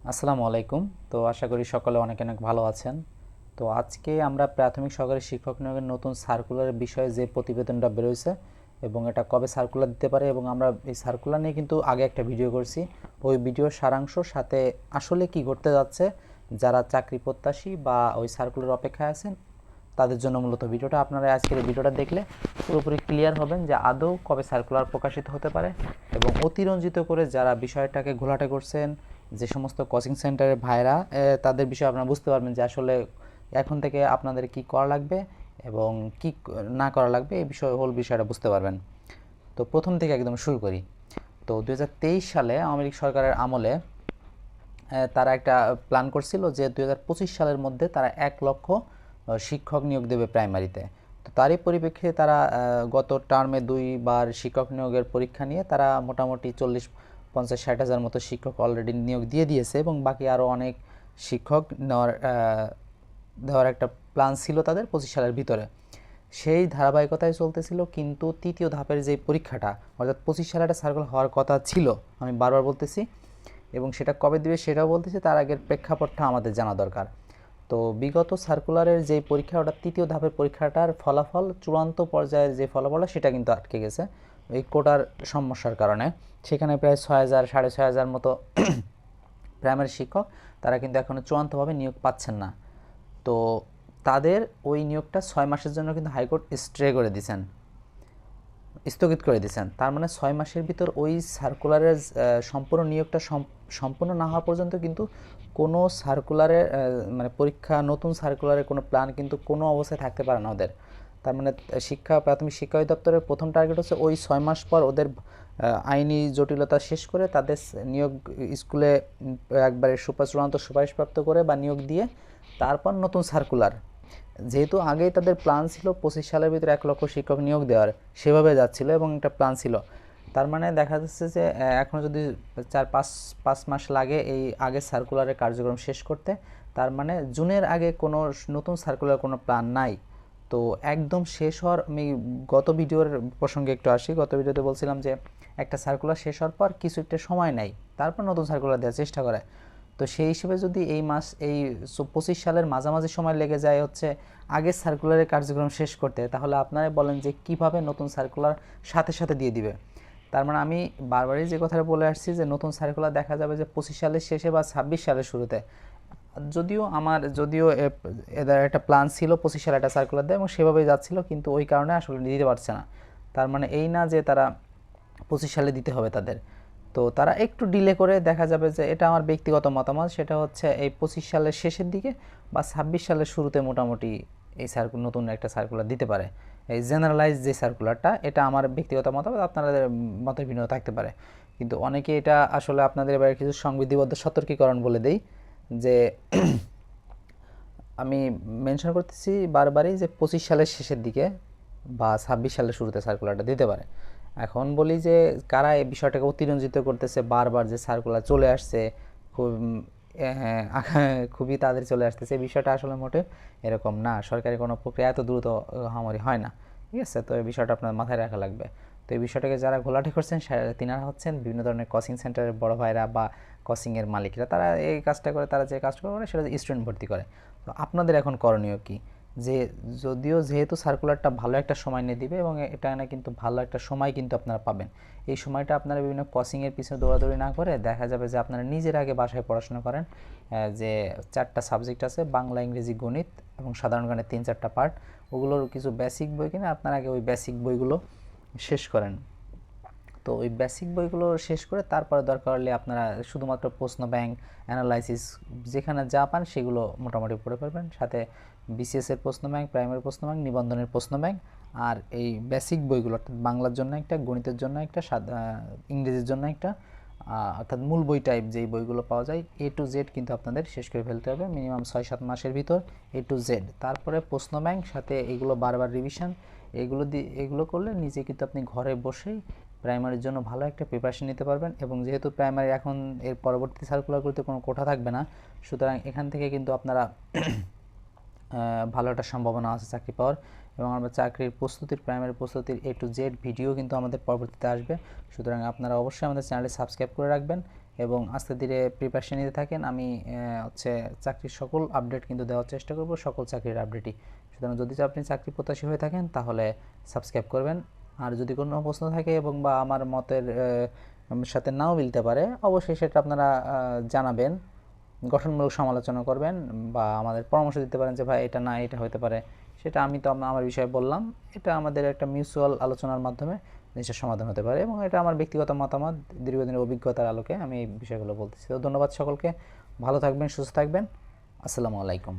আসসালামু আলাইকুম। তো আশা করি সকলে অনেক অনেক ভালো আছেন। তো আজকে আমরা প্রাথমিক সহকারী শিক্ষক নিয়োগের নতুন সার্কুলারের বিষয়ে যে প্রতিবেদনটা বেরোয়েছে এবং এটা কবে সার্কুলার দিতে পারে, এবং আমরা এই সার্কুলার নিয়ে কিন্তু আগে একটা ভিডিও করছি। ওই ভিডিওর সারাংশ সাথে আসলে কি ঘটতে যাচ্ছে, যারা চাকরি প্রত্যাশী বা ওই সার্কুলার অপেক্ষায় আছেন তাদের জন্য মূলত ভিডিওটা। আপনারা আজকের এই ভিডিওটা দেখলে পুরোপুরি ক্লিয়ার হবেন যে আদৌ কবে সার্কুলার প্রকাশিত হতে পারে, এবং অতিরঞ্জিত করে যারা বিষয়টাকে ঘোলাটে করছেন যে সমস্ত কোচিং সেন্টারের ভাইরা, তাদের বিষয়ে আপনারা বুঝতে পারবেন যে আসলে এখন থেকে আপনাদের কি করা লাগবে এবং কি না করা লাগবে, এই বিষয়টা বুঝতে পারবেন। তো প্রথম থেকে একদম শুরু করি। তো 2023 সালে আওয়ামী লীগ সরকারের আমলে তারা একটা প্ল্যান করছিল যে 2025 সালের মধ্যে তারা 1 লক্ষ শিক্ষক নিয়োগ দেবে প্রাইমারিতে। তো তারই পরিপ্রেক্ষিতে তারা গত টার্মে 2বার শিক্ষক নিয়োগের পরীক্ষা নিয়ে তারা মোটামুটি 40, 50, 60 হাজার মতো শিক্ষক অলরেডি নিয়োগ দিয়ে দিয়েছে, এবং বাকি আরও অনেক শিক্ষক দেওয়ার একটা প্ল্যান ছিল তাদের 25 সালের ভিতরে। সেই ধারাবাহিকতায় চলতেছিল, কিন্তু তৃতীয় ধাপের যে পরীক্ষাটা, অর্থাৎ 25 সালে একটা সার্কুলার হওয়ার কথা ছিল, আমি বারবার বলতেছি, এবং সেটা কবে দিবে সেটাও বলতেছি, তার আগের প্রেক্ষাপটটা আমাদের জানা দরকার। তো বিগত সার্কুলারের যে পরীক্ষা, ওটা তৃতীয় ধাপের পরীক্ষাটার ফলাফল, চূড়ান্ত পর্যায়ের যে ফলাফলটা সেটা কিন্তু আটকে গেছে এই কোটার সমস্যার কারণে। সেখানে প্রায় 6,000, 6,500 মতো প্রাইমারি শিক্ষক তারা কিন্তু এখনও চূড়ান্তভাবে নিয়োগ পাচ্ছেন না। তো তাদের ওই নিয়োগটা 6 মাসের জন্য কিন্তু হাইকোর্ট স্থগিত করে দিয়েছেন। তার মানে 6 মাসের ভিতর ওই সার্কুলারের সম্পূর্ণ নিয়োগটা সম্পূর্ণ না হওয়া পর্যন্ত কিন্তু কোনো সার্কুলারের মানে নতুন সার্কুলারের কোনো প্ল্যান কিন্তু কোনো অবস্থায় থাকতে পারে না ওদের। তার মানে প্রাথমিক শিক্ষা অধিদপ্তরের প্রথম টার্গেট হচ্ছে ওই 6 মাস পর ওদের আইনি জটিলতা শেষ করে তাদের নিয়োগ স্কুলে একবারে চূড়ান্ত সুপারিশপ্রাপ্ত করে বা নিয়োগ দিয়ে তারপর নতুন সার্কুলার। যেহেতু আগেই তাদের প্ল্যান ছিল 25 সালের ভিতরে 1 লক্ষ শিক্ষক নিয়োগ দেওয়ার, সেভাবে যাচ্ছিল এবং একটা প্ল্যান ছিল। তার মানে দেখা যাচ্ছে যে এখনও যদি 4-5 মাস লাগে এই আগের সার্কুলারের কার্যক্রম শেষ করতে, তার মানে জুনের আগে কোনো নতুন সার্কুলার কোনো প্ল্যান নাই। তো একদম শেষ হওয়ার, আমি গত ভিডিওর প্রসঙ্গে একটু আসি। গত ভিডিওতে বলছিলাম যে একটা সার্কুলার শেষ হওয়ার পর কিছু একটা সময় নেয়, তারপর নতুন সার্কুলার দেওয়ার চেষ্টা করে। তো সেই হিসেবে যদি এই 25 সালের মাঝামাঝি সময় লেগে যায় হচ্ছে আগের সার্কুলারের কার্যক্রম শেষ করতে, তাহলে আপনারা বলেন যে কিভাবে নতুন সার্কুলার সাথে সাথে দিয়ে দিবে। তার মানে আমি বারবারই যে কথাটা বলে আসছি যে নতুন সার্কুলার দেখা যাবে যে 25 সালের শেষে বা 26 সালের শুরুতে। যদিও এদের একটা প্ল্যান ছিল 25 সালে একটা সার্কুলার দেয় এবং সেভাবেই যাচ্ছিল, কিন্তু ওই কারণে আসলে দিতে পারছে না। তার মানে এই না যে তারা 25 সালে দিতে হবে তাদের। তো তারা একটু ডিলে করে, দেখা যাবে যে এটা আমার ব্যক্তিগত মতামত, সেটা হচ্ছে এই 25 সালের শেষের দিকে বা 26 সালের শুরুতে মোটামুটি এই নতুন একটা সার্কুলার দিতে পারে। এই জেনারেলাইজ যে সার্কুলারটা, এটা আমার ব্যক্তিগত মতামত, আপনাদের মতের ভিন্ন থাকতে পারে। কিন্তু অনেকে এটা আসলে আপনাদের এবার কিছু সংবিধিবদ্ধ সতর্কীকরণ বলে দেই যে আমি মেনশন করতেছি বারবারই যে 25 সালের শেষের দিকে বা 26 সালের শুরুতে সার্কুলারটা দিতে পারে। এখন বলি যে কারা এই বিষয়টাকে অতিরঞ্জিত করতেছে বারবার, যে সার্কুলার চলে আসছে খুব খুবই তাড়াতাড়ি চলে আসতেছে, এই বিষয়টা আসলে মোটে এরকম না। সরকারি কোনো প্রক্রিয়া এত দ্রুত হামারি হয় না, ঠিক আছে? তো এই বিষয়টা আপনার মাথায় রাখা লাগবে। তো এই বিষয়টাকে যারা ঘোলাটে করছেন তিনারা হচ্ছেন বিভিন্ন ধরনের কোচিং সেন্টারের বড় ভাইরা বা কোচিংয়ের মালিকরা। তারা এই কাজটা করে, তারা যে কাজটা করে সেটা স্টুডেন্ট ভর্তি করে। তো আপনাদের এখন করণীয় কি? যে যেহেতু সার্কুলারটা ভালো একটা সময় নিয়ে দিবে এবং এটা না কিন্তু ভালো একটা সময় কিন্তু আপনারা পাবেন, এই সময়টা আপনারা বিভিন্ন কোচিংয়ের পিছনে দৌড়াদৌড়ি না করে দেখা যাবে যে আপনারা নিজের আগে বাসায় পড়াশোনা করেন। যে 4টা সাবজেক্ট আছে, বাংলা, ইংরেজি, গণিত এবং সাধারণ জ্ঞানের 3-4টা পার্ট, ওগুলোর কিছু বেসিক বই কিনে আপনারা আগে ওই বেসিক বইগুলো শেষ করেন। তো ওই বেসিক বইগুলো শেষ করে তারপরে দরকার হলে আপনারা শুধুমাত্র প্রশ্ন ব্যাংক, অ্যানালাইসিস, যেখানে যা পান সেগুলো মোটামুটি পড়ে ফেলবেন। সাথে বিসিএসের প্রশ্ন ব্যাংক, প্রাইমারি প্রশ্ন ব্যাংক, নিবন্ধনের প্রশ্ন ব্যাংক, আর এই বেসিক বইগুলো অর্থাৎ বাংলার জন্য একটা, গণিতের জন্য একটা, ইংরেজির জন্য একটা, অর্থাৎ মূল বই টাইপ যেই বইগুলো পাওয়া যায় A to Z কিন্তু আপনাদের শেষ করে ফেলতে হবে মিনিমাম 6-7 মাসের ভিতর, A to Z। তারপরে প্রশ্ন ব্যাংক, সাথে এগুলো বারবার রিভিশন, এগুলো করলে নিজে কিন্তু আপনি ঘরে বসেই প্রাইমারির জন্য ভালো একটা প্রিপারেশন নিতে পারবেন। এবং যেহেতু প্রাইমারি এখন এর পরবর্তী সার্কুলারগুলোতে কোনো কোটা থাকবে না, সুতরাং এখান থেকে কিন্তু আপনারা ভালো একটা সম্ভাবনা আছে চাকরি পাওয়ার। এবং আমরা চাকরির প্রস্তুতির, প্রাইমারি প্রস্তুতির A to Z ভিডিও কিন্তু আমাদের পরবর্তীতে আসবে। সুতরাং আপনারা অবশ্যই আমাদের চ্যানেলটি সাবস্ক্রাইব করে রাখবেন এবং আস্তে ধীরে প্রিপারেশন নিতে থাকেন। আমি হচ্ছে চাকরির সকল আপডেট কিন্তু দেওয়ার চেষ্টা করব, সকল চাকরির আপডেটই। সুতরাং যদি আপনি চাকরি প্রত্যাশী হয়ে থাকেন তাহলে সাবস্ক্রাইব করবেন। আর যদি কোনো প্রশ্ন থাকে এবং বা আমার মতের সাথে নাও মিলতে পারে, অবশ্যই সেটা আপনারা জানাবেন, গঠনমূলক সমালোচনা করবেন বা আমাদের পরামর্শ দিতে পারেন যে ভাই এটা না এটা হতে পারে। সেটা আমি তো আমার বিষয়ে বললাম, এটা আমাদের একটা মিউচুয়াল আলোচনার মাধ্যমে জিনিসের সমাধান হতে পারে এবং এটা আমার ব্যক্তিগত মতামত, দীর্ঘদিনের অভিজ্ঞতার আলোকে আমি এই বিষয়গুলো বলতেছি। তো ধন্যবাদ সকলকে, ভালো থাকবেন, সুস্থ থাকবেন, আসসালামু আলাইকুম।